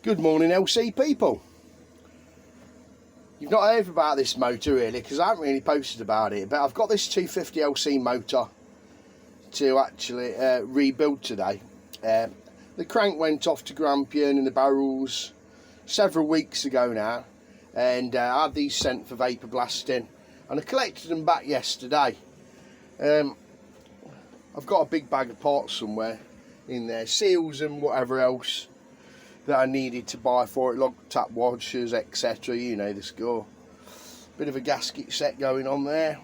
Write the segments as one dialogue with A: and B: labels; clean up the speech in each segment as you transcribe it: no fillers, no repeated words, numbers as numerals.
A: Good morning, LC people. You've not heard about this motor really, because I haven't really posted about it, but I've got this 250 LC motor to actually rebuild today. The crank went off to Grampian and the barrels several weeks ago now, and I had these sent for vapor blasting, and I collected them back yesterday. I've got a big bag of parts somewhere in there, seals and whatever else that I needed to buy for it, log tap washers, etc. You know the score. Bit of a gasket set going on there.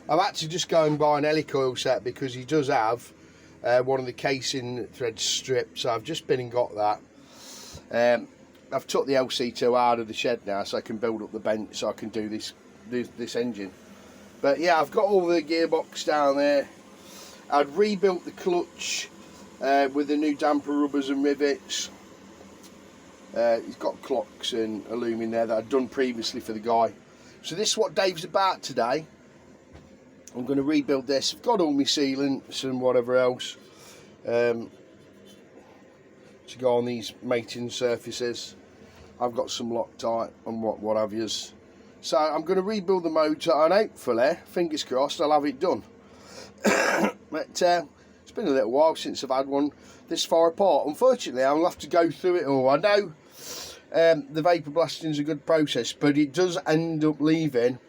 A: I've had to just go and buy an helicoil set because he does have one of the casing threads stripped, so I've just been and got that. I've took the LC2 out of the shed now so I can build up the bench so I can do this engine. But yeah, I've got all the gearbox down there. I'd rebuilt the clutch with the new damper rubbers and rivets. He's got clocks and aluminum there that I'd done previously for the guy. So this is what Dave's about today. I'm going to rebuild this. I've got all my sealants and whatever else to go on these mating surfaces. I've got some Loctite and what have yous. So I'm going to rebuild the motor, and hopefully, fingers crossed, I'll have it done. But it's been a little while since I've had one this far apart. Unfortunately, I'll have to go through it all. I know the vapor blasting is a good process, but it does end up leaving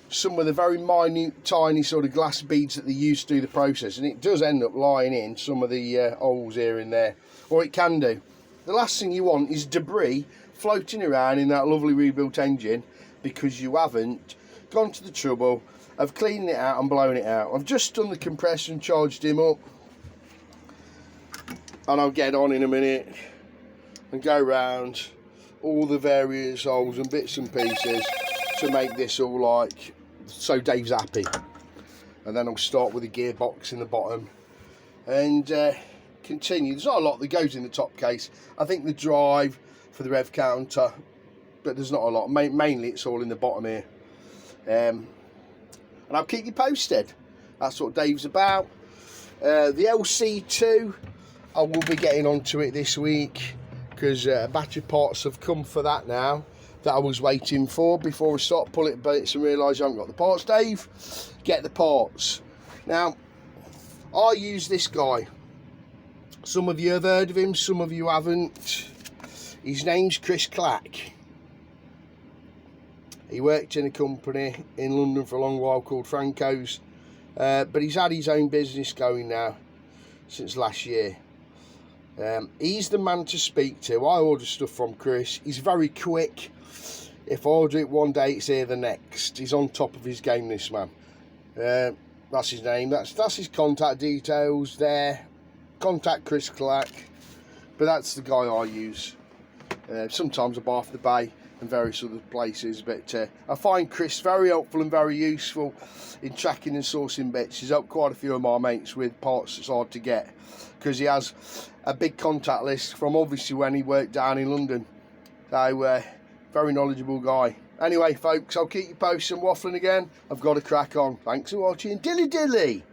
A: some of the very minute, tiny sort of glass beads that they use to do the process, and it does end up lying in some of the holes here and there, or it can do. The last thing you want is debris floating around in that lovely rebuilt engine because you haven't gone to the trouble of cleaning it out and blowing it out. I've just done the compressor and charged him up, and I'll get on in a minute and go round all the various holes and bits and pieces to make this all like so Dave's happy. And then I'll start with the gearbox in the bottom and continue. There's not a lot that goes in the top case. I think the drive for the rev counter, but there's not a lot. Mainly it's all in the bottom here. And I'll keep you posted. That's what Dave's about. The LC2, I will be getting onto it this week because a batch of parts have come for that now that I was waiting for before I start pulling bits and realise I haven't got the parts. Dave, get the parts. Now, I use this guy. Some of you have heard of him, some of you haven't. His name's Chris Clack. He worked in a company in London for a long while called Franco's, but he's had his own business going now since last year. He's the man to speak to. I order stuff from Chris. He's very quick. If I order it one day, it's here the next. He's on top of his game, this man. That's his name. That's his contact details there. Contact Chris Clack. But that's the guy I use. Sometimes I buy off the bay and various other places, but I find Chris very helpful and very useful in tracking and sourcing bits. He's helped quite a few of my mates with parts that's hard to get because he has a big contact list from obviously when he worked down in London. So very knowledgeable guy. Anyway folks, I'll keep you posted and waffling again. I've got to crack on. Thanks for watching. Dilly dilly.